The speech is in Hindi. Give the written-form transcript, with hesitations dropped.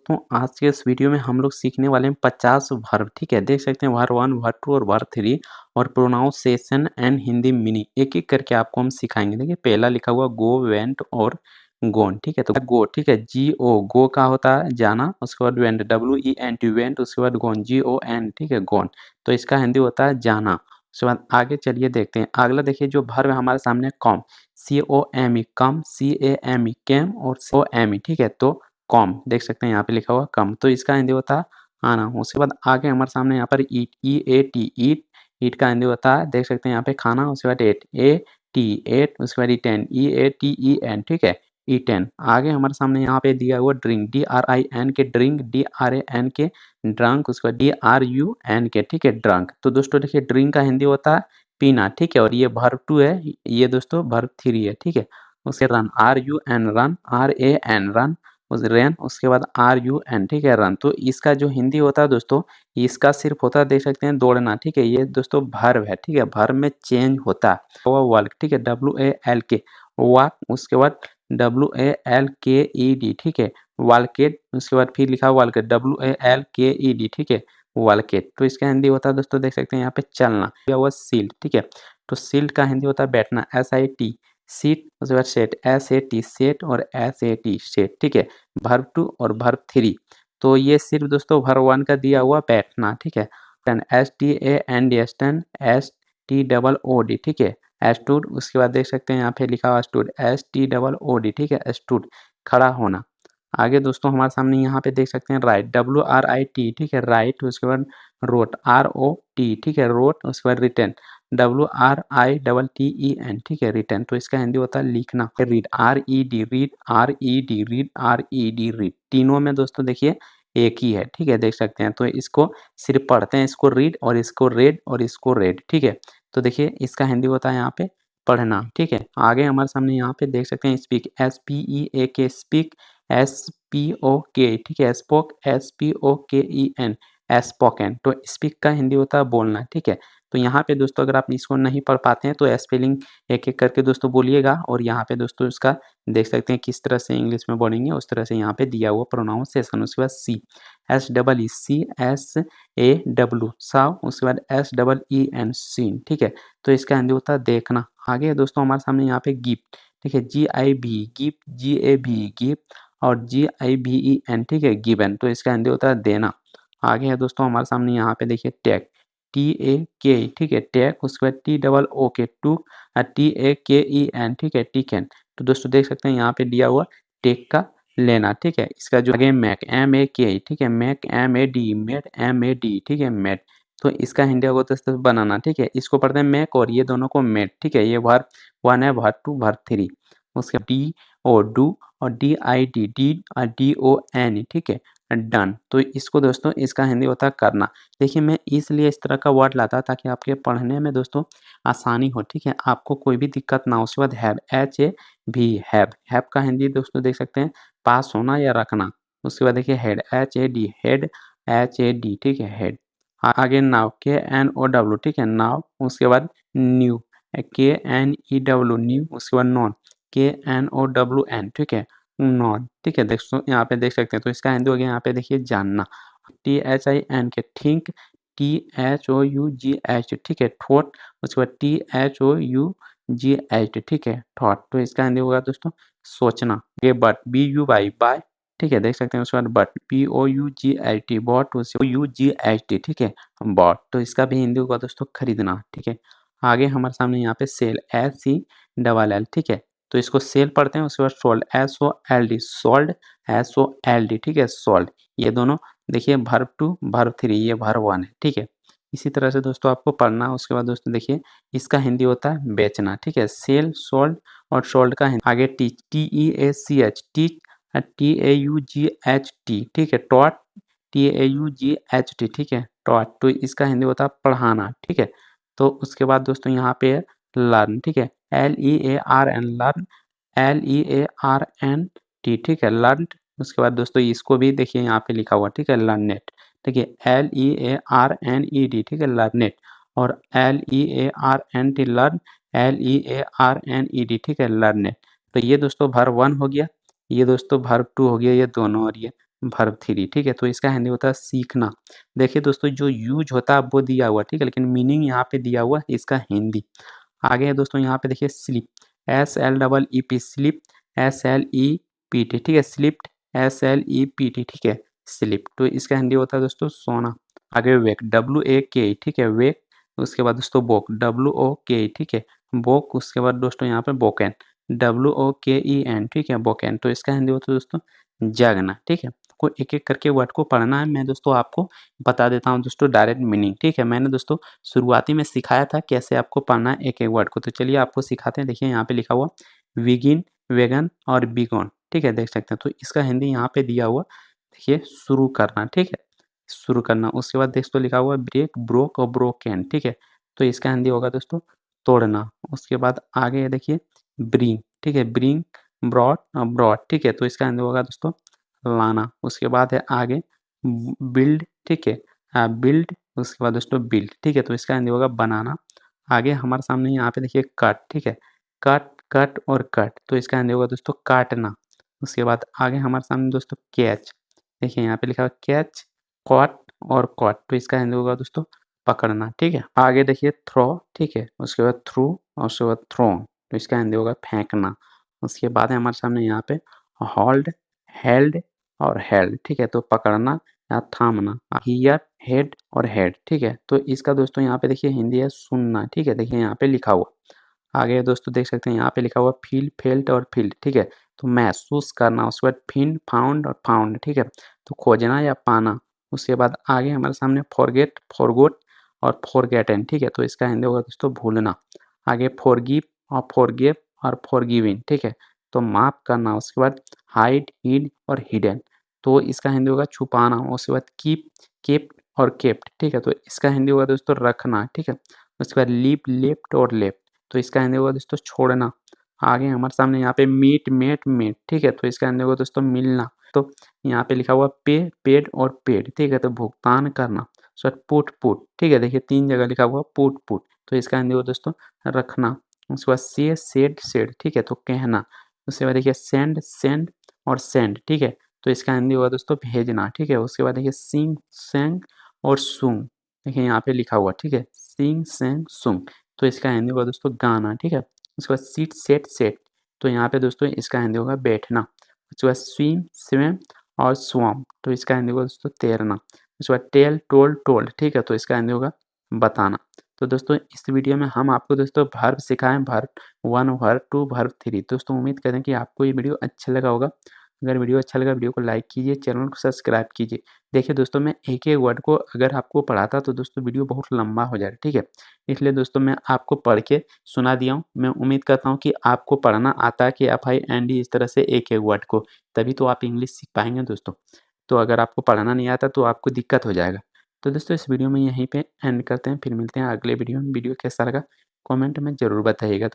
दोस्तों आज के इस वीडियो में हम लोग सीखने वाले हैं 50 वर्ब। ठीक है, देख सकते हैं वर्ब 1, वर्ब 2 और वर्ब 3 और प्रोनाउंसिएशन एंड हिंदी मीनिंग एक एक करके आपको हम सिखाएंगे। देखिए पहला लिखा हुआ गो, वेंट और गोन। ठीक है, तो गो, ठीक है, जी ओ, गो का होता है जाना, उसके बाद वेंट WENT वेंट, उसके बाद गोन GON, ठीक है गोन, तो इसका हिंदी होता है जाना। उसके बाद आगे चलिए देखते हैं अगला। देखिए जो वर्ब है हमारे सामने कॉम, COME कम, CAME कैम और COME, ठीक है, तो कॉम देख सकते हैं यहाँ पे लिखा हुआ कम, तो इसका हिंदी होता है आना। उसके बाद आगे हमारे सामने यहाँ पर ईट, EAT ईट, ईट का हिंदी होता है देख सकते हैं यहाँ पे खाना। उसके बाद एट, AT एट, उसके बाद ईटेन, EATEN, ठीक है ईटेन। आगे हमारे सामने यहाँ पे दिया हुआ ड्रिंक, DRIN के ड्रिंक, DRAN के ड्रंक, उसके बाद DRUN के, ठीक है ड्रंक। तो दोस्तों देखिए ड्रिंक का हिंदी होता है पीना, ठीक है, और ये वर्ब 2 है, ये दोस्तों वर्ब 3 है, ठीक है। उसके run, RUN run, RAN run, उस रेन, उसके बाद RUN, ठीक है रन। तो इसका जो हिंदी होता है दोस्तों, इसका सिर्फ होता है देख सकते हैं दौड़ना, ठीक है, ये दोस्तों वर्ब है, ठीक है, वर्ब में चेंज होता है। वो वर्क, ठीक है, WALK वॉक, उसके बाद WALKED, ठीक है वालकेट, उसके बाद फिर लिखा वालकेट WALKED, ठीक है वालकेट। तो इसका हिंदी होता है दोस्तों देख सकते हैं यहाँ पे चलना, या हुआ सील्ड, ठीक है, तो सील्ड का हिंदी होता है बैठना, SIT सीट, उसके बाद सेट, SAT सेट और SAT सेट, ठीक है वर्ब 2 और वर्ब 3। तो ये सिर्फ दोस्तों वर्ब 1 का दिया हुआ बैठना, ठीक है, STAND स्टैंड, STOOD, ठीक है स्टूड। उसके बाद देख सकते हैं यहाँ पे लिखा हुआ स्टूड, STOOD, ठीक है स्टूड, खड़ा होना। आगे दोस्तों हमारे सामने यहाँ पे देख सकते हैं राइट, WRIT, ठीक है राइट। उसके बाद रोट, ROT, ठीक है रोट। उसके बाद रिटर्न, WRITTEN, ठीक है रिटर्न। तो इसका हिंदी होता है लिखना। Read, RED read, RED read, RED read. तीनों में दोस्तों देखिए एक ही है, ठीक है देख सकते हैं। तो इसको सिर्फ पढ़ते हैं, इसको रीड और इसको रेड और इसको रेड, ठीक है। तो देखिए इसका हिंदी होता है यहाँ पे पढ़ना, ठीक है। आगे हमारे सामने यहाँ पे देख सकते हैं स्पीक, SPEAK स्पीक, SPOK, ठीक है स्पोक, SPOKEN स्पोकन। तो स्पीक का हिंदी होता है बोलना, ठीक है। तो यहाँ पे दोस्तों अगर आप इसको नहीं पढ़ पाते हैं तो स्पेलिंग एक एक करके दोस्तों बोलिएगा, और यहाँ पे दोस्तों इसका देख सकते हैं किस तरह से इंग्लिश में बोलेंगे, उस तरह से यहाँ पे दिया हुआ प्रोनाउंसिएशन। उसके बाद SAW साव, उसके बाद SEEN सीन, ठीक है। तो इसका हिंदी होता है देखना। आगे दोस्तों हमारे सामने यहाँ पे गिफ्ट, ठीक है GIB गिफ्ट, GAB गिफ्ट और GIVEN, ठीक है गिवन। तो इसका हिंदी होता है देना। आगे है दोस्तों हमारे सामने यहाँ पे देखिए टैग, TAK, ठीक है टैग। उसके बाद TOOK टू, TAKEN, ठीक है टिकन। तो दोस्तों देख सकते हैं यहाँ पे दिया हुआ टेक का लेना, ठीक है। इसका जो आगे मैक, MAK, ठीक है मैक, MAD मेड, MAD, ठीक है मेड। तो इसका हिंदी होगा दोस्तों बनाना, ठीक है, इसको पढ़ते हैं मैक और ये दोनों को मेड, ठीक है। ये वर्ब 1 है, वर्ब 2, वर्ब 3। उसके DO डू और DID डीड और DON, ठीक है डन। तो इसको दोस्तों इसका हिंदी होता है करना। देखिए मैं इसलिए इस तरह का वर्ड लाता ताकि आपके पढ़ने में दोस्तों आसानी हो, ठीक है, आपको कोई भी दिक्कत ना हो। उसके बाद हैव, HAV हैव का हिंदी दोस्तों देख सकते हैं पास होना या रखना। उसके बाद देखिए हेड, HAD हेड, HAD, ठीक है हेड। आगे नाव, KNOW, ठीक है नाव। उसके बाद न्यू, KNEW न्यू। उसके बाद नॉन, KNOWN, ठीक है नॉन, ठीक है दोस्तों यहाँ पे देख सकते हैं। तो इसका हिंदी हो गया यहाँ पे देखिए जानना, THIN के थिंक, THOUGH, ठीक है थॉट। उसके बाद THOUGH, ठीक है थॉट। तो इसका हिंदी होगा दोस्तों सोचना। ये बट, BUY बाय, ठीक है देख सकते हैं। उसके बाद बट, BOUGHT बॉट, UGHT, ठीक है बॉट। तो इसका भी हिंदी होगा दोस्तों खरीदना, ठीक है। आगे हमारे सामने यहाँ पे सेल, SELL, ठीक है। तो इसको सेल पढ़ते हैं। उसके बाद सोल्ड, SOLD सोल्ड, SOLD, ठीक है सोल्ड। ये दोनों देखिए वर्ब 2, वर्ब 3, ये वर्ब 1 है, ठीक है। इसी तरह से दोस्तों आपको पढ़ना। उसके बाद दोस्तों देखिए इसका हिंदी होता है बेचना, ठीक है सेल, सोल्ड और सोल्ड का हिंदी। आगे टीच, TEACH टीच, TAUGHT, ठीक है टॉट, TAUGHT, ठीक है टॉट। तो इसका हिंदी होता है पढ़ाना, ठीक है। तो उसके बाद दोस्तों यहाँ पे लर्न, ठीक है LEARN लर्न, LEARNT, ठीक है लर्न। उसके बाद दोस्तों इसको भी देखिए यहाँ पे लिखा हुआ, ठीक है लर्नेट, ठीक है LEARNED, ठीक है लर्नेट और LEARNT लर्न, LEARNED, ठीक है लर्नेट। तो ये दोस्तों वर्ब 1 हो गया, ये दोस्तों वर्ब 2 हो गया, ये दोनों, और ये वर्ब थ्री, ठीक है। तो इसका हिंदी होता है सीखना। देखिए दोस्तों जो यूज होता है वो दिया हुआ, ठीक है, लेकिन मीनिंग यहाँ पे दिया हुआ है इसका हिंदी। आगे है दोस्तों यहाँ पे देखिए स्लीप, SLEEP स्लीप, SLEPT, ठीक है, स्लिप्ड, SLEPT, ठीक है, स्लीप। तो इसका हिंदी होता है दोस्तों सोना। आगे वेक, WAK, ठीक है, वेक। उसके बाद दोस्तों वोक, WOK, ठीक है, वोक। उसके बाद दोस्तों यहाँ पे वोकेन, WOKEN, ठीक है, वोकेन। तो इसका हिंदी होता है दोस्तों जागना, ठीक है। को एक-एक करके वर्ड को पढ़ना है। मैं दोस्तों आपको बता देता हूँ दोस्तों डायरेक्ट मीनिंग, ठीक है। मैंने दोस्तों शुरुआती में सिखाया था कैसे आपको पढ़ना है एक-एक वर्ड को। तो चलिए आपको सिखाते हैं। देखिए यहाँ पे लिखा हुआ विगिन, वेगन और बिगॉन, ठीक है, देख सकते हैं। तो इसका हिंदी यहाँ पे दिया हुआ देखिए शुरू करना, ठीक है, शुरू करना। उसके बाद दोस्तों लिखा हुआ ब्रेक, ब्रोक और ब्रोकन, ठीक है। तो इसका हिंदी होगा दोस्तों तोड़ना। उसके बाद आगे देखिए ब्रिंग, ठीक है, ब्रिंग, ब्रॉड और ब्रॉड, ठीक है। तो इसका हिंदी होगा दोस्तों लाना। उसके बाद है आगे बिल्ड, ठीक है, बिल्ड। उसके बाद दोस्तों बिल्ड, ठीक है। तो इसका हिंदी होगा बनाना। आगे हमारे सामने यहाँ पे देखिए कट, ठीक है, कट, कट और कट। तो इसका हिंदी होगा दोस्तों काटना। उसके बाद आगे हमारे सामने दोस्तों कैच, देखिए यहाँ पे लिखा हुआ कैच, कॉट और कॉट। तो इसका हिंदी होगा दोस्तों पकड़ना, ठीक है। आगे देखिए थ्रो, ठीक है, उसके बाद थ्रू और उसके बाद थ्रोन। तो इसका हिंदी होगा फेंकना। उसके बाद है हमारे सामने यहाँ पे होल्ड, हेल्ड और हेल्ड, ठीक है। तो पकड़ना या थामना। हियर, हेड और हेड, ठीक है। तो इसका दोस्तों यहाँ पे देखिए हिंदी है सुनना, ठीक है। देखिए यहाँ पे लिखा हुआ। आगे दोस्तों देख सकते हैं यहाँ पे लिखा हुआ फील, फेल्ट और फील्ड, ठीक है। तो महसूस करना। उसके बाद फिन, फाउंड और फाउंड, ठीक है। तो खोजना या पाना। उसके बाद आगे हमारे सामने फॉरगेट, फॉरगोट और फॉरगेटन, ठीक है। तो इसका हिंदी होगा दोस्तों भूलना। आगे फॉरगिव और फॉरगिव और फॉरगिविंग, ठीक है। तो माफ करना। उसके बाद हाइड, हिड और हिडन। तो इसका हिंदी होगा छुपाना। उसके बाद कीप, केप्ट और केप्ट, ठीक है। तो इसका हिंदी होगा दोस्तों रखना, ठीक है। उसके बाद लीप, लेफ्ट और लेफ्ट। तो इसका हिंदी होगा दोस्तों छोड़ना। आगे हमारे सामने यहाँ पे मीट, मेट, मेट, ठीक है। तो इसका हिंदी होगा दोस्तों मिलना। तो यहाँ पे लिखा हुआ पे, पेड और पेड, ठीक है। तो भुगतान करना। सो पुट, पुट, ठीक है। देखिए 3 जगह लिखा हुआ पुट, पुट। तो इसका हिंदी होगा दोस्तों रखना। उसके बाद से, सेड, सेड, ठीक है। तो कहना। उसके बाद देखिए सेंड, सेंड और सेंड, ठीक है। तो इसका हिंदी होगा दोस्तों भेजना, ठीक है। उसके बाद देखिए सिंग, सेंग और सुंग, देखिए यहाँ पे लिखा हुआ, ठीक है, सिंग, सेंग, सुंग। तो इसका हिंदी होगा दोस्तों गाना, ठीक है। उसके बाद सीट, सेट, सेट। तो यहाँ पे दोस्तों इसका हिंदी होगा बैठना। उसके बाद स्विम, स्विम और स्वम। तो इसका हिंदी होगा दोस्तों तैरना। उसके बाद टेल, टोल्ड, टोल्ड, ठीक है। तो इसका हिंदी होगा बताना। तो दोस्तों इस वीडियो में हम आपको दोस्तों वर्ब सिखाएं, वर्ब 1, वर्ब 2, वर्ब 3। दोस्तों उम्मीद करें कि आपको ये वीडियो अच्छा लगा होगा। अगर वीडियो अच्छा लगा वीडियो को लाइक कीजिए, चैनल को सब्सक्राइब कीजिए। देखिए दोस्तों मैं एक-एक वर्ड को अगर आपको पढ़ाता तो दोस्तों वीडियो बहुत लंबा हो जाएगा, ठीक है। इसलिए दोस्तों मैं आपको पढ़ के सुना दिया हूँ। मैं उम्मीद करता हूँ कि आपको पढ़ना आता है कि FIND इस तरह से एक-एक वर्ड को, तभी तो आप इंग्लिश सीख पाएँगे दोस्तों। तो अगर आपको पढ़ना नहीं आता तो आपको दिक्कत हो जाएगा। तो दोस्तों इस वीडियो में यहीं पे एंड करते हैं, फिर मिलते हैं अगले वीडियो में। वीडियो कैसा लगा कमेंट में ज़रूर बताइएगा।